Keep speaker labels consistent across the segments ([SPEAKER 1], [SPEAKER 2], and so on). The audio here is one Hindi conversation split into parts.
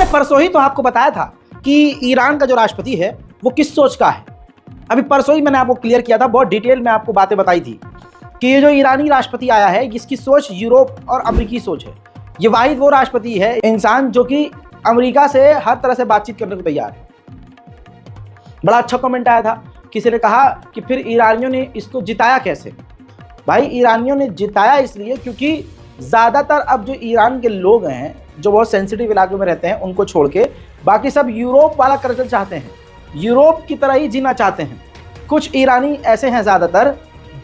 [SPEAKER 1] मैंने परसों ही तो आपको बताया था कि ईरान का जो राष्ट्रपति है वो किस सोच का है। अभी परसों ही मैंने आपको क्लियर किया था, बहुत डिटेल में आपको बातें बताई थी कि ये जो ईरानी राष्ट्रपति आया है इसकी सोच यूरोप और अमेरिकी सोच है। ये वाहिद वो राष्ट्रपति है इंसान जो कि अमेरिका से हर तरह से बातचीत करने को तैयार है। बड़ा अच्छा कमेंट आया था, किसी ने कहा कि फिर ईरानियों ने इसको जिताया कैसे। भाई ईरानियों ने जिताया इसलिए क्योंकि ज़्यादातर अब जो ईरान के लोग हैं जो बहुत सेंसिटिव इलाके में रहते हैं उनको छोड़ के बाकी सब यूरोप वाला कल्चर चाहते हैं, यूरोप की तरह ही जीना चाहते हैं। कुछ ईरानी ऐसे हैं ज़्यादातर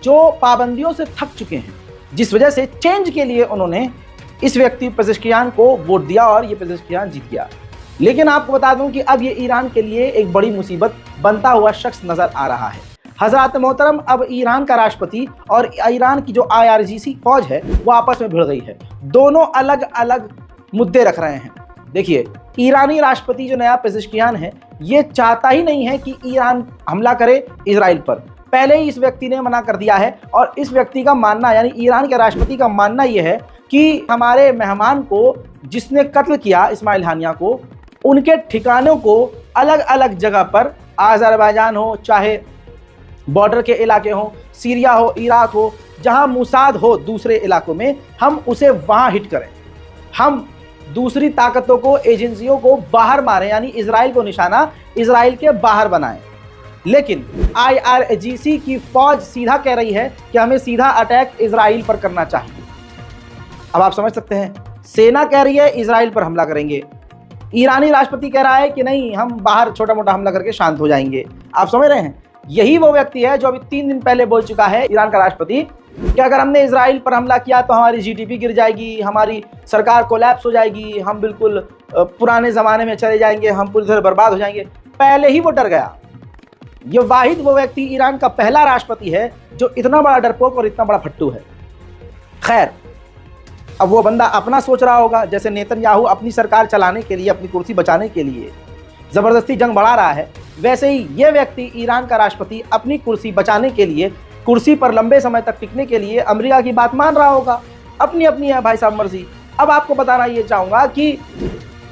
[SPEAKER 1] जो पाबंदियों से थक चुके हैं, जिस वजह से चेंज के लिए उन्होंने इस व्यक्ति पेज़ेश्कियान को वोट दिया और ये पेज़ेश्कियान जीत गया। लेकिन आपको बता दूं कि अब ये ईरान के लिए एक बड़ी मुसीबत बनता हुआ शख्स नज़र आ रहा है। हज़रात मोहतरम, अब ईरान का राष्ट्रपति और ईरान की जो IRGC फौज है वो आपस में भिड़ गई है। दोनों अलग अलग मुद्दे रख रहे हैं। देखिए, ईरानी राष्ट्रपति जो नया पेज़ेश्कियान है ये चाहता ही नहीं है कि ईरान हमला करे इजराइल पर। पहले ही इस व्यक्ति ने मना कर दिया है और इस व्यक्ति का मानना यानी ईरान के राष्ट्रपति का मानना यह है कि हमारे मेहमान को जिसने कत्ल किया इस्माइल हानिया को, उनके ठिकानों को अलग अलग जगह पर, अज़रबैजान हो चाहे बॉर्डर के इलाके हो, सीरिया हो, इराक हो, जहां मुसाद हो दूसरे इलाकों में, हम उसे वहां हिट करें। हम दूसरी ताकतों को, एजेंसियों को बाहर मारें, यानी इजराइल को निशाना इजराइल के बाहर बनाएं। लेकिन IRGC की फौज सीधा कह रही है कि हमें सीधा अटैक इजराइल पर करना चाहिए। अब आप समझ सकते हैं, सेना कह रही है इजराइल पर हमला करेंगे, ईरानी राष्ट्रपति कह रहा है कि नहीं, हम बाहर छोटा मोटा हमला करके शांत हो जाएंगे। आप समझ रहे हैं, यही वो व्यक्ति है जो अभी 3 दिन पहले बोल चुका है, ईरान का राष्ट्रपति, कि अगर हमने इजराइल पर हमला किया तो हमारी GDP गिर जाएगी, हमारी सरकार कोलैप्स हो जाएगी, हम बिल्कुल पुराने ज़माने में चले जाएंगे, हम पूरी तरह बर्बाद हो जाएंगे। पहले ही वो डर गया। ये वाहिद वो व्यक्ति ईरान का पहला राष्ट्रपति है जो इतना बड़ा डरपोक और इतना बड़ा फट्टू है। खैर, अब वो बंदा अपना सोच रहा होगा, जैसे नेतन्याहू अपनी सरकार चलाने के लिए, अपनी कुर्सी बचाने के लिए ज़बरदस्ती जंग बढ़ा रहा है, वैसे ही ये व्यक्ति ईरान का राष्ट्रपति अपनी कुर्सी बचाने के लिए, कुर्सी पर लंबे समय तक टिकने के लिए अमेरिका की बात मान रहा होगा। अपनी अपनी है भाई साहब मर्जी। अब आपको बताना ये चाहूँगा कि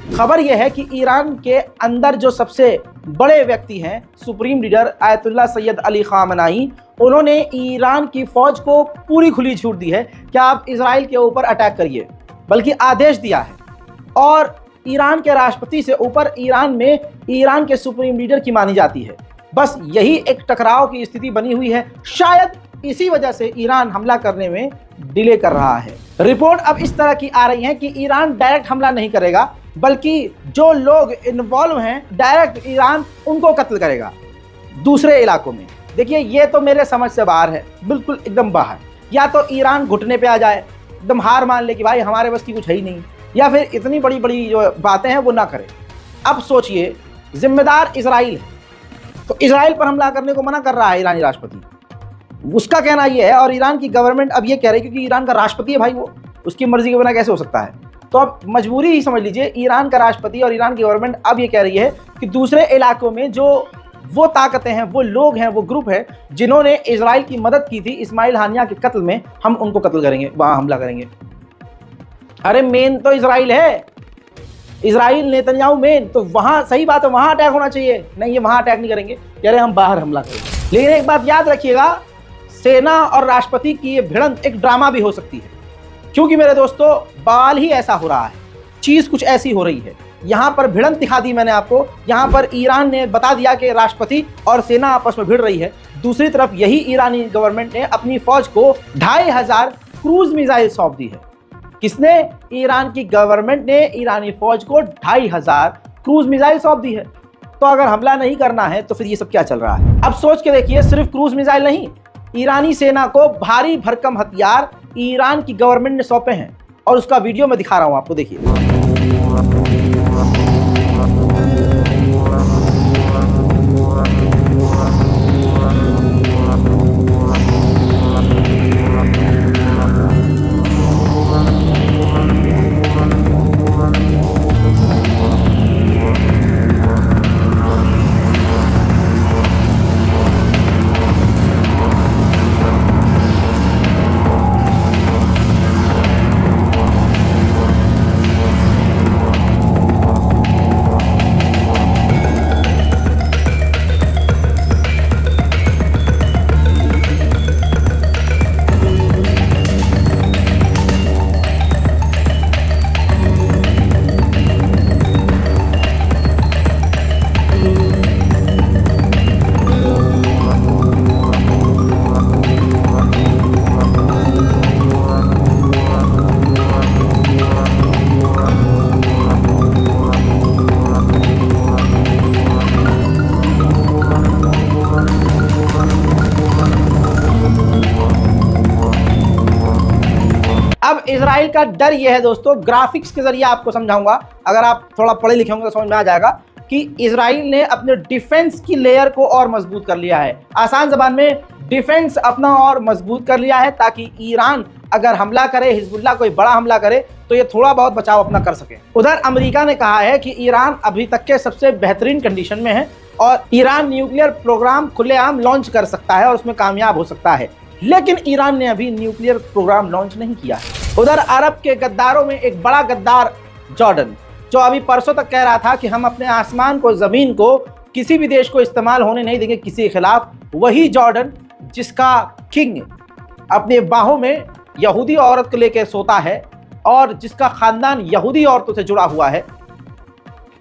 [SPEAKER 1] खबर यह है कि ईरान के अंदर जो सबसे बड़े व्यक्ति हैं, supreme leader Ayatollah Syed Ali Khamenei, उन्होंने ईरान की फ़ौज को पूरी खुली छूट दी है कि आप इजराइल के ऊपर अटैक करिए, बल्कि आदेश दिया है। और ईरान के राष्ट्रपति से ऊपर ईरान में ईरान के सुप्रीम लीडर की मानी जाती है। बस यही एक टकराव की स्थिति बनी हुई है। शायद इसी वजह से ईरान हमला करने में डिले कर रहा है। रिपोर्ट अब इस तरह की आ रही है कि ईरान डायरेक्ट हमला नहीं करेगा, बल्कि जो लोग इन्वॉल्व हैं डायरेक्ट ईरान उनको कत्ल करेगा दूसरे इलाकों में। देखिए, ये तो मेरे समझ से बाहर है, बिल्कुल एकदम बाहर। या तो ईरान घुटने पे आ जाए, एकदम हार मान ले कि भाई हमारे बस की कुछ है ही नहीं, या फिर इतनी बड़ी बड़ी जो बातें हैं वो ना करे। अब सोचिए, जिम्मेदार इजराइल है, तो इजराइल पर हमला करने को मना कर रहा है ईरानी राष्ट्रपति, उसका कहना ये है। और ईरान की गवर्नमेंट अब ये कह रही है, क्योंकि ईरान का राष्ट्रपति है भाई, वो उसकी मर्जी के बिना कैसे हो सकता है। तो अब मजबूरी ही समझ लीजिए, ईरान का राष्ट्रपति और ईरान की गवर्नमेंट अब ये कह रही है कि दूसरे इलाकों में जो वो ताकतें हैं, वो लोग हैं, वो ग्रुप है जिन्होंने इजराइल की मदद की थी इस्माइल हानिया के कत्ल में, हम उनको कत्ल करेंगे, वहां हमला करेंगे। अरे मेन तो इजराइल है, इजराइल नेतन्याहू मेन, तो वहां सही बात है, वहां अटैक होना चाहिए। नहीं, ये वहां अटैक नहीं करेंगे, कह रहे हम बाहर हमला करेंगे। लेकिन एक बात याद रखिएगा, सेना और राष्ट्रपति की ये भिड़ंत एक ड्रामा भी हो सकती है, क्योंकि मेरे दोस्तों बाल ही ऐसा हो रहा है, चीज कुछ ऐसी हो रही है। यहाँ पर भिड़ंत दिखा दी मैंने आपको, यहाँ पर ईरान ने बता दिया कि राष्ट्रपति और सेना आपस में भिड़ रही है। दूसरी तरफ यही ईरानी गवर्नमेंट ने अपनी फौज को 2500 क्रूज मिसाइल सौंप दी है। किसने? ईरान की गवर्नमेंट ने ईरानी फौज को 2500 क्रूज मिसाइल सौंप दी है। तो अगर हमला नहीं करना है तो फिर ये सब क्या चल रहा है? अब सोच के देखिए, सिर्फ क्रूज मिसाइल नहीं, ईरानी सेना को भारी भरकम हथियार ईरान की गवर्नमेंट ने सौंपे हैं, और उसका वीडियो मैं दिखा रहा हूं आपको, देखिए। इजराइल का डर यह है दोस्तों, ग्राफिक्स के जरिए आपको समझाऊंगा, अगर आप थोड़ा पढ़े लिखे होंगे तो समझ में आ जाएगा कि इजराइल ने अपने डिफेंस की लेयर को और मजबूत कर लिया है। आसान जबान में डिफेंस अपना और मजबूत कर लिया है ताकि ईरान अगर हमला करे, हिजबुल्लाह कोई बड़ा हमला करे तो ये थोड़ा बहुत बचाव अपना कर सके। उधर अमेरिका ने कहा है कि ईरान अभी तक के सबसे बेहतरीन कंडीशन में है और ईरान न्यूक्लियर प्रोग्राम खुलेआम लॉन्च कर सकता है और उसमें कामयाब हो सकता है, लेकिन ईरान ने अभी न्यूक्लियर प्रोग्राम लॉन्च नहीं किया है। उधर अरब के गद्दारों में एक बड़ा गद्दार जॉर्डन, जो अभी परसों तक कह रहा था कि हम अपने आसमान को, जमीन को किसी भी देश को इस्तेमाल होने नहीं देंगे किसी के खिलाफ, वही जॉर्डन जिसका किंग अपने बाहों में यहूदी औरत को लेकर सोता है और जिसका खानदान यहूदी औरतों से जुड़ा हुआ है,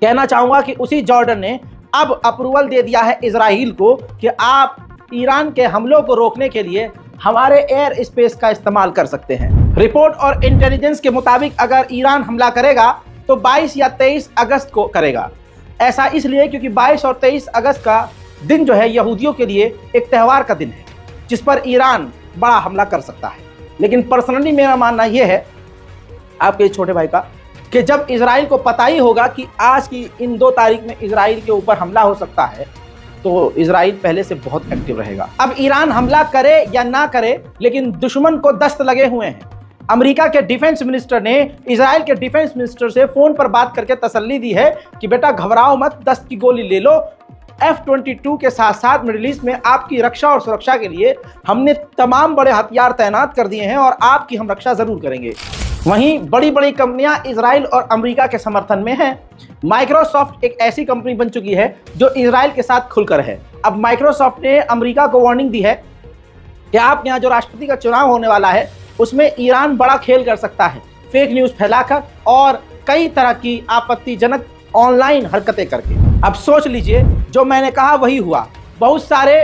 [SPEAKER 1] कहना चाहूंगा कि उसी जॉर्डन ने अब अप्रूवल दे दिया है इजराइल को कि आप ईरान के हमलों को रोकने के लिए हमारे एयर स्पेस का इस्तेमाल कर सकते हैं। रिपोर्ट और इंटेलिजेंस के मुताबिक अगर ईरान हमला करेगा तो 22 या 23 अगस्त को करेगा। ऐसा इसलिए क्योंकि 22 और 23 अगस्त का दिन जो है यहूदियों के लिए एक त्यौहार का दिन है जिस पर ईरान बड़ा हमला कर सकता है। लेकिन पर्सनली मेरा मानना यह है आपके छोटे भाई का कि जब इजराइल को पता ही होगा कि आज की इन 2 तारीख में इजराइल के ऊपर हमला हो सकता है तो इजराइल पहले से बहुत एक्टिव रहेगा। अब ईरान हमला करे या ना करे, लेकिन दुश्मन को दस्त लगे हुए हैं। अमेरिका के डिफेंस मिनिस्टर ने इजराइल के डिफेंस मिनिस्टर से फोन पर बात करके तसल्ली दी है कि बेटा घबराओ मत, दस्त की गोली ले लो। F-22 के साथ साथ मिडिल ईस्ट में आपकी रक्षा और सुरक्षा के लिए हमने तमाम बड़े हथियार तैनात कर दिए हैं और आपकी हम रक्षा जरूर करेंगे। वहीं बड़ी बड़ी कंपनियां इजराइल और अमेरिका के समर्थन में हैं। माइक्रोसॉफ्ट एक ऐसी कंपनी बन चुकी है जो इजराइल के साथ खुलकर है। अब माइक्रोसॉफ्ट ने अमेरिका को वार्निंग दी है कि आपके यहाँ जो राष्ट्रपति का चुनाव होने वाला है उसमें ईरान बड़ा खेल कर सकता है, फेक न्यूज़ फैलाकर और कई तरह की आपत्तिजनक ऑनलाइन हरकतें करके। अब सोच लीजिए, जो मैंने कहा वही हुआ। बहुत सारे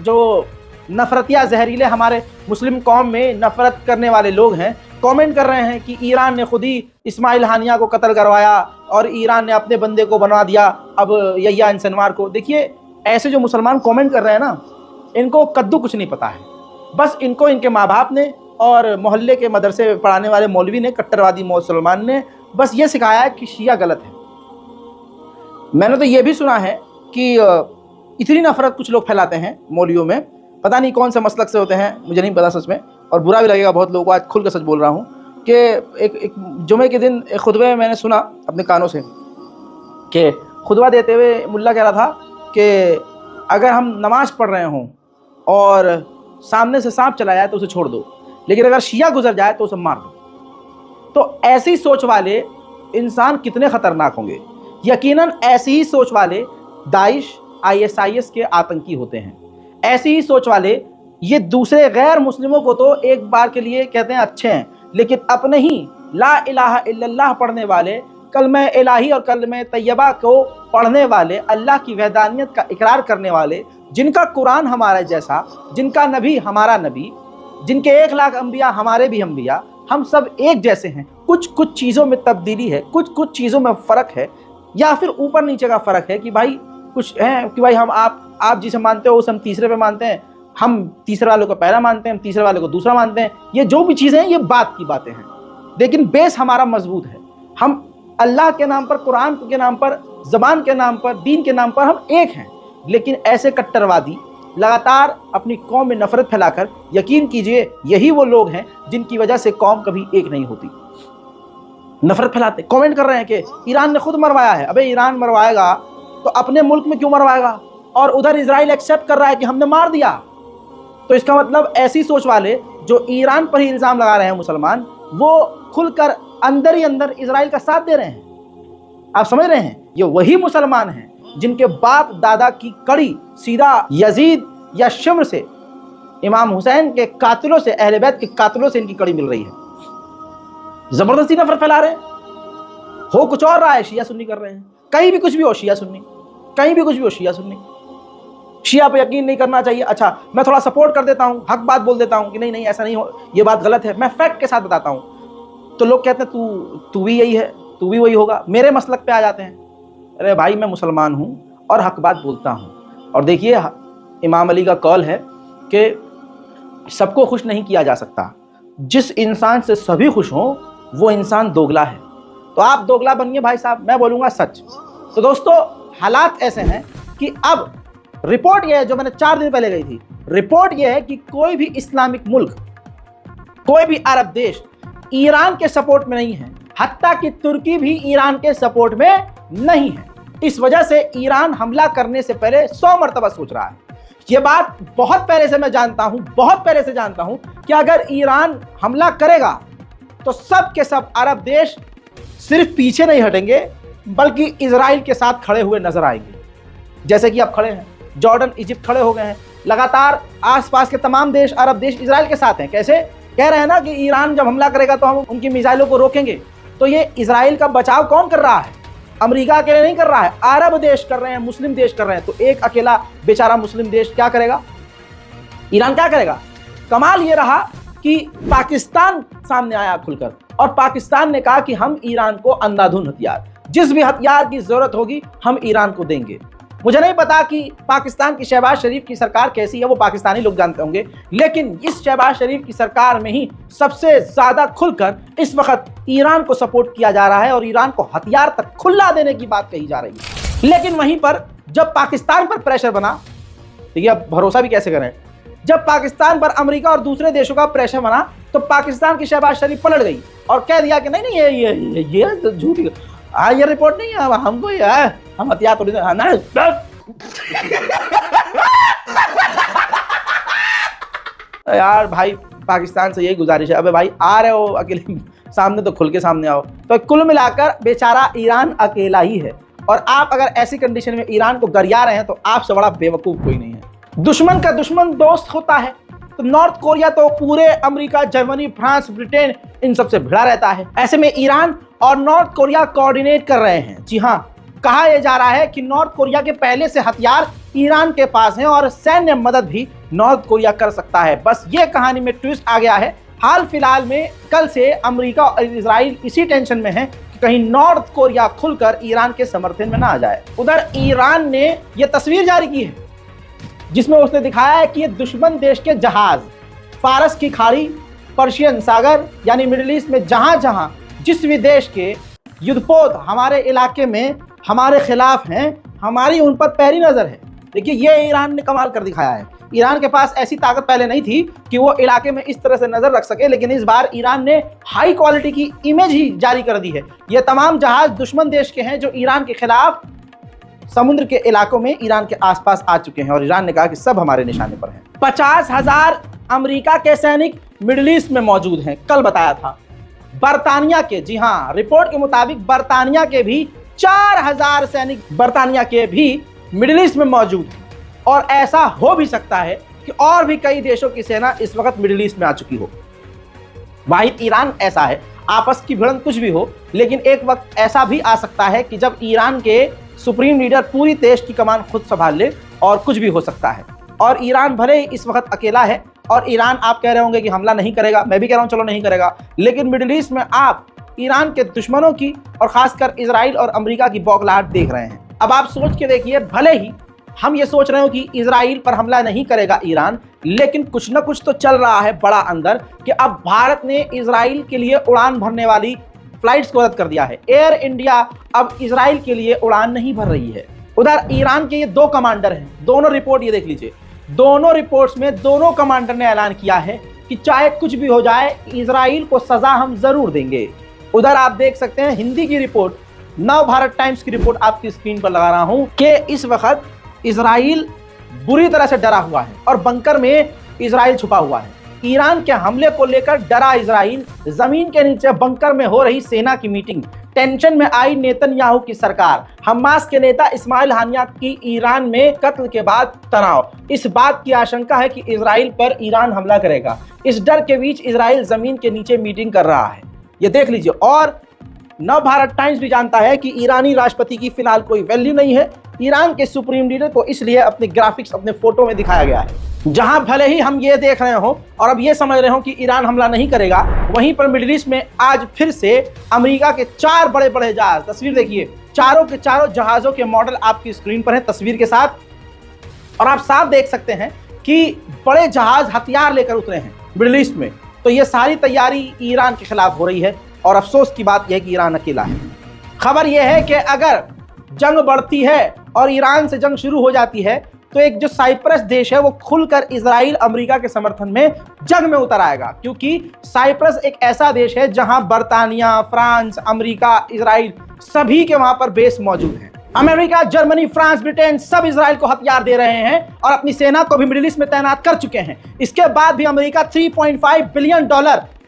[SPEAKER 1] जो नफरतिया जहरीले हमारे मुस्लिम कौम में नफरत करने वाले लोग हैं कमेंट कर रहे हैं कि ईरान ने खुद ही इस्माइल हानिया को कत्ल करवाया और ईरान ने अपने बंदे को बनवा दिया अब यहिया इंसनवार को। देखिए, ऐसे जो मुसलमान कमेंट कर रहे हैं ना, इनको कद्दू कुछ नहीं पता है। बस इनको इनके माँ बाप ने और मोहल्ले के मदरसे पढ़ाने वाले मौलवी ने, कट्टरवादी मुसलमान ने बस ये सिखाया है कि शिया गलत है। मैंने तो ये भी सुना है कि इतनी नफरत कुछ लोग फैलाते हैं मौलवियों में, पता नहीं कौन से मसलक से होते हैं, मुझे नहीं पता सच में, और बुरा भी लगेगा बहुत लोगों को, आज खुल कर सच बोल रहा हूँ कि एक जुमे के दिन एक खुतबे में मैंने सुना अपने कानों से कि खुतबा देते हुए मुल्ला कह रहा था कि अगर हम नमाज़ पढ़ रहे हों और सामने से सांप चला जाए तो उसे छोड़ दो, लेकिन अगर शिया गुजर जाए तो उसे मार दो। तो ऐसी सोच वाले इंसान कितने ख़तरनाक होंगे। यकीनन ऐसी ही सोच वाले दाइश, ISIS के आतंकी होते हैं। ऐसी ही सोच वाले ये दूसरे गैर मुस्लिमों को तो एक बार के लिए कहते हैं अच्छे हैं, लेकिन अपने ही ला इलाहा इल्लल्लाह पढ़ने वाले, कलमा इलाही और कलमा तैयबा को पढ़ने वाले, अल्लाह की वहदानियत का इकरार करने वाले, जिनका कुरान हमारा जैसा, जिनका नबी हमारा नबी, जिनके 1 लाख अंबिया हमारे भी अंबिया, हम सब एक जैसे हैं। कुछ कुछ चीज़ों में तब्दीली है, कुछ कुछ चीज़ों में फ़र्क है, या फिर ऊपर नीचे का फ़र्क है कि भाई कुछ है कि भाई हम आप जिसे मानते हो उसे हम तीसरे पे मानते हैं, हम तीसरे वालों को पहला मानते हैं, हम तीसरे वाले को दूसरा मानते हैं। ये जो भी चीज़ें हैं ये बात की बातें हैं, लेकिन बेस हमारा मजबूत है। हम अल्लाह के नाम पर, कुरान के नाम पर, ज़बान के नाम पर, दीन के नाम पर हम एक हैं। लेकिन ऐसे कट्टरवादी लगातार अपनी कौम में नफरत फैलाकर, यकीन कीजिए यही वो लोग हैं जिनकी वजह से कौम कभी एक नहीं होती। नफरत फैलाते, कमेंट कर रहे हैं कि ईरान ने खुद मरवाया है। अबे ईरान मरवाएगा तो अपने मुल्क में क्यों मरवाएगा, और उधर इजराइल एक्सेप्ट कर रहा है कि हमने मार दिया। तो इसका मतलब ऐसी सोच वाले जो ईरान पर ही इल्ज़ाम लगा रहे हैं मुसलमान, वो खुलकर अंदर ही अंदर इजराइल का साथ दे रहे हैं। आप समझ रहे हैं, ये वही मुसलमान हैं जिनके बाप दादा की कड़ी सीधा यजीद या शिम्र से, इमाम हुसैन के कातिलों से, अहले बैत के कातिलों से इनकी कड़ी मिल रही है। जबरदस्ती नफरत फैला रहे हैं। हो कुछ और रहा है, शिया सुन्नी कर रहे हैं। कहीं भी कुछ भी हो, शिया सुन्नी, कहीं भी कुछ भी हो, शिया सुन्नी। शिया पे यकीन नहीं करना चाहिए। अच्छा, मैं थोड़ा सपोर्ट कर देता हूँ, हक बात बोल देता हूँ कि नहीं नहीं ऐसा नहीं हो, ये बात गलत है, मैं फैक्ट के साथ बताता हूँ, तो लोग कहते हैं तू भी यही है, तू भी वही होगा, मेरे मसलक पे आ जाते हैं। अरे भाई, मैं मुसलमान हूँ और हक बात बोलता हूँ। और देखिए, इमाम अली का कौल है कि सबको खुश नहीं किया जा सकता, जिस इंसान से सभी खुश हों वो इंसान दोगला है। तो आप दोगला बनिए भाई साहब, मैं बोलूँगा सच। तो दोस्तों हालात ऐसे हैं कि अब रिपोर्ट यह है, जो मैंने 4 दिन पहले गई थी, रिपोर्ट यह है कि कोई भी इस्लामिक मुल्क, कोई भी अरब देश ईरान के सपोर्ट में नहीं है, हत्ता कि तुर्की भी ईरान के सपोर्ट में नहीं है। इस वजह से ईरान हमला करने से पहले 100 मरतबा सोच रहा है। यह बात बहुत पहले से मैं जानता हूं, बहुत पहले से जानता हूं कि अगर ईरान हमला करेगा तो सब के सब अरब देश सिर्फ पीछे नहीं हटेंगे बल्कि इजराइल के साथ खड़े हुए नजर आएंगे, जैसे कि अब खड़े हैं। जॉर्डन, इजिप्ट खड़े हो गए हैं। लगातार आसपास के तमाम देश, अरब देश इजराइल के साथ हैं। कैसे कह रहे हैं ना कि ईरान जब हमला करेगा तो हम उनकी मिसाइलों को रोकेंगे। तो ये इजराइल का बचाव कौन कर रहा है? अमेरिका अकेले नहीं कर रहा है, अरब देश कर रहे हैं, मुस्लिम देश कर रहे हैं। तो एक अकेला बेचारा मुस्लिम देश क्या करेगा? ईरान क्या करेगा? कमाल ये रहा कि पाकिस्तान सामने आया खुलकर और पाकिस्तान ने कहा कि हम ईरान को अंधाधुंध हथियार, जिस भी हथियार की जरूरत होगी हम ईरान को देंगे। मुझे नहीं पता कि पाकिस्तान की शहबाज शरीफ की सरकार कैसी है, वो पाकिस्तानी लोग जानते होंगे, लेकिन इस शहबाज शरीफ की सरकार में ही सबसे ज्यादा खुलकर इस वक्त ईरान को सपोर्ट किया जा रहा है और ईरान को हथियार तक खुला देने की बात कही जा रही है। लेकिन वहीं पर जब पाकिस्तान पर प्रेशर बना, देखिए अब भरोसा भी कैसे करें, जब पाकिस्तान पर अमेरिका और दूसरे देशों का प्रेशर बना तो पाकिस्तान की शहबाज शरीफ पलट गई और कह दिया कि नहीं ये झूठी, ये रिपोर्ट नहीं है, हमको ये है, हम हथियार थोड़ी यार। भाई पाकिस्तान से यही गुजारिश है, अबे भाई आ रहे हो अकेले सामने तो खुल के सामने आओ। तो कुल मिलाकर बेचारा ईरान अकेला ही है और आप अगर ऐसी कंडीशन में ईरान को गरिया रहे हैं तो आपसे बड़ा बेवकूफ कोई नहीं है। दुश्मन का दुश्मन दोस्त होता है। तो नॉर्थ कोरिया तो पूरे America, Germany, France, Britain in सब से भिड़ा रहता है। ऐसे में ईरान और नॉर्थ कोरिया कोऑर्डिनेट कर रहे हैं। जी हाँ, कहा यह जा रहा है कि नॉर्थ कोरिया के पहले से हथियार ईरान के पास हैं और सैन्य मदद भी नॉर्थ कोरिया कर सकता है। बस ये कहानी में ट्विस्ट आ गया है। हाल फिलहाल में कल से अमेरिका और इजराइल इसी टेंशन में है कि कहीं नॉर्थ कोरिया खुलकर ईरान के समर्थन में ना आ जाए। उधर ईरान ने यह तस्वीर जारी की है जिसमें उसने दिखाया है कि ये दुश्मन देश के जहाज फारस की खाड़ी, पर्शियन सागर यानी मिडिल ईस्ट में जहां जहां जिस भी देश के युद्धपोत हमारे इलाके में हमारे खिलाफ हैं, हमारी उन पर पैरी नजर है। देखिए ये ईरान ने कमाल कर दिखाया है। ईरान के पास ऐसी ताकत पहले नहीं थी कि वो इलाके में इस तरह से नजर रख सके, लेकिन इस बार ईरान ने हाई क्वालिटी की इमेज ही जारी कर दी है। ये तमाम जहाज दुश्मन देश के हैं जो ईरान के खिलाफ समुद्र के इलाकों में ईरान के आसपास आ चुके हैं और ईरान ने कहा कि सब हमारे निशाने पर हैं। 50,000 अमेरिका के सैनिक मिडिल ईस्ट में मौजूद हैं, कल बताया था। बर्तानिया के, जी हाँ, रिपोर्ट के मुताबिक बर्तानिया के भी 4,000 सैनिक बर्तानिया के भी मिडिल ईस्ट में मौजूद हैं और ऐसा हो भी सकता है कि और भी कई देशों की सेना इस वक्त मिडिल ईस्ट में आ चुकी हो। वाहिद ईरान ऐसा है, आपस की भिड़ंत कुछ भी हो, लेकिन एक वक्त ऐसा भी आ सकता है कि जब ईरान के सुप्रीम लीडर पूरी देश की कमान खुद संभाल ले और कुछ भी हो सकता है। और ईरान भले ही इस वक्त अकेला है और ईरान, आप कह रहे होंगे कि हमला नहीं करेगा, मैं भी कह रहा हूं चलो नहीं करेगा, लेकिन मिडिल ईस्ट में आप ईरान के दुश्मनों की और खासकर इजराइल और अमेरिका की बौखलाहट देख रहे हैं। अब आप सोच के देखिए, भले ही हम ये सोच रहे हो कि इजराइल पर हमला नहीं करेगा ईरान, लेकिन कुछ ना कुछ तो चल रहा है बड़ा अंदर कि अब भारत ने इजराइल के लिए उड़ान भरने वाली फ्लाइट्स को रद्द कर दिया है। एयर इंडिया अब इजराइल के लिए उड़ान नहीं भर रही है। उधर ईरान के ये 2 कमांडर हैं, दोनों रिपोर्ट ये देख लीजिए, दोनों रिपोर्ट्स में दोनों कमांडर ने ऐलान किया है कि चाहे कुछ भी हो जाए इजराइल को सजा हम जरूर देंगे। उधर आप देख सकते हैं हिंदी की रिपोर्ट, नव भारत टाइम्स की रिपोर्ट आपकी स्क्रीन पर लगा रहा हूं कि इस वक्त इजराइल बुरी तरह से डरा हुआ है और बंकर में इजराइल छुपा हुआ है। ईरान के हमले को लेकर डरा इजराइल, जमीन के नीचे बंकर में हो रही सेना की मीटिंग, टेंशन में आई नेतन्याहू की सरकार, हमास के नेता इस्माइल हानिया की ईरान में कत्ल के बाद तनाव, इस बात की आशंका है कि इजराइल पर ईरान हमला करेगा। इस डर के बीच इजराइल जमीन के नीचे मीटिंग कर रहा है, ये देख लीजिए। और नव भारत टाइम्स भी जानता है कि ईरानी राष्ट्रपति की फिलहाल कोई वैल्यू नहीं है। ईरान के सुप्रीम लीडर को इसलिए अपने ग्राफिक्स, अपने फोटो में दिखाया गया है। जहां भले ही हम ये देख रहे हो और अब ये समझ रहे हो कि ईरान हमला नहीं करेगा, वहीं पर मिडिल ईस्ट में आज फिर से अमेरिका के 4 बड़े बड़े जहाज, तस्वीर देखिए, चारों के चारों जहाजों के मॉडल आपकी स्क्रीन पर है तस्वीर के साथ, और आप साफ देख सकते हैं कि बड़े जहाज हथियार लेकर उतरे हैं मिडिल ईस्ट में। तो ये सारी तैयारी ईरान के खिलाफ हो रही है। और अफसोस की बात यह है कि ईरान अकेला है। खबर यह है कि अगर जंग बढ़ती है और ईरान से जंग शुरू हो जाती है तो एक जो साइप्रस देश है वो खुलकर इजराइल अमेरिका के समर्थन में जंग में उतर आएगा, क्योंकि साइप्रस एक ऐसा देश है जहां बर्तानिया, फ्रांस, अमेरिका, इजराइल सभी के वहां पर बेस मौजूद हैं। अमेरिका, जर्मनी, फ्रांस, ब्रिटेन सब इजराइल को हथियार दे रहे हैं और अपनी सेना को भी मिडिल ईस्ट में तैनात कर चुके हैं। इसके बाद भी अमेरिका $3.5 बिलियन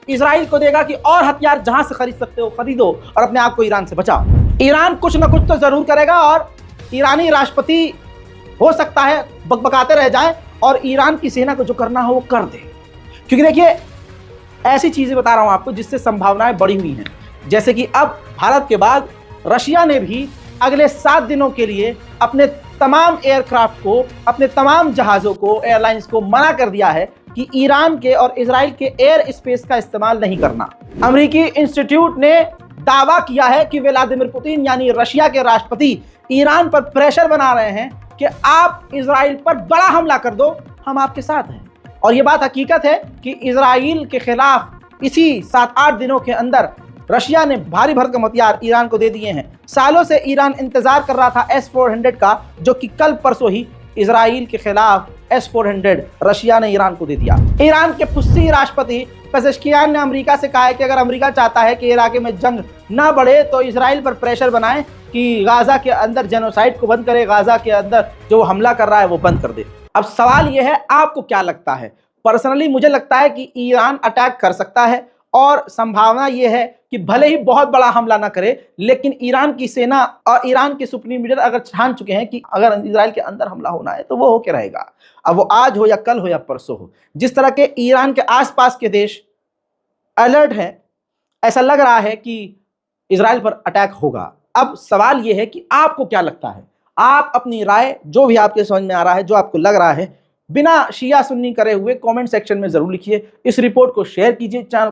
[SPEAKER 1] इजराइल को देगा कि और हथियार जहां से खरीद सकते हो खरीदो और अपने आप को ईरान से बचाओ। ईरान कुछ ना कुछ तो जरूर करेगा और ईरानी राष्ट्रपति हो सकता है बकबकाते रह जाएं और ईरान की सेना को जो करना हो वो कर दे। क्योंकि देखिए, ऐसी चीजें बता रहा हूं आपको जिससे संभावनाएं बढ़ी हुई हैं। जैसे कि अब भारत के बाद रशिया ने भी अगले 7 दिनों के लिए अपने तमाम एयरक्राफ्ट को, अपने तमाम जहाज़ों को, एयरलाइंस को मना कर दिया है कि ईरान के और इजराइल के एयर स्पेस का इस्तेमाल नहीं करना। अमेरिकी इंस्टीट्यूट ने दावा किया है कि व्लादिमीर पुतिन यानी रशिया के राष्ट्रपति ईरान पर प्रेशर बना रहे हैं कि आप इजराइल पर बड़ा हमला कर दो, हम आपके साथ हैं। और ये बात हकीकत है कि इजराइल के खिलाफ इसी 7-8 दिनों के अंदर रशिया ने भारी भरकम हथियार ईरान को दे दिए हैं। सालों से ईरान इंतजार कर रहा था S-400 का, जो कि कल परसों ही इजराइल के खिलाफ S-400 रशिया ने ईरान को दे दिया। ईरान के फुस्सी राष्ट्रपति पेजेश्कियान ने अमेरिका से कहा है कि अगर अमेरिका चाहता है कि इलाके में जंग ना बढ़े तो इजराइल पर प्रेशर बनाए कि गाजा के अंदर जेनोसाइड को बंद करे, गाजा के अंदर जो हमला कर रहा है वो बंद कर दे। अब सवाल यह है, आपको क्या लगता है? पर्सनली मुझे लगता है कि ईरान अटैक कर सकता है और संभावना यह है कि भले ही बहुत बड़ा हमला ना करे, लेकिन ईरान की सेना और ईरान के सुप्रीम लीडर अगर ठान चुके हैं कि अगर इजराइल के अंदर हमला होना है तो वो होके रहेगा। अब वो आज हो या कल हो या परसों हो। जिस तरह के ईरान के आसपास के देश अलर्ट हैं, ऐसा लग रहा है कि इजराइल पर अटैक होगा। अब सवाल यह है कि आपको क्या लगता है? आप अपनी राय, जो भी आपके समझ में आ रहा है, जो आपको लग रहा है, बिना शिया सुन्नी करे हुए कमेंट सेक्शन में जरूर लिखिए। इस रिपोर्ट को शेयर कीजिए। चैनल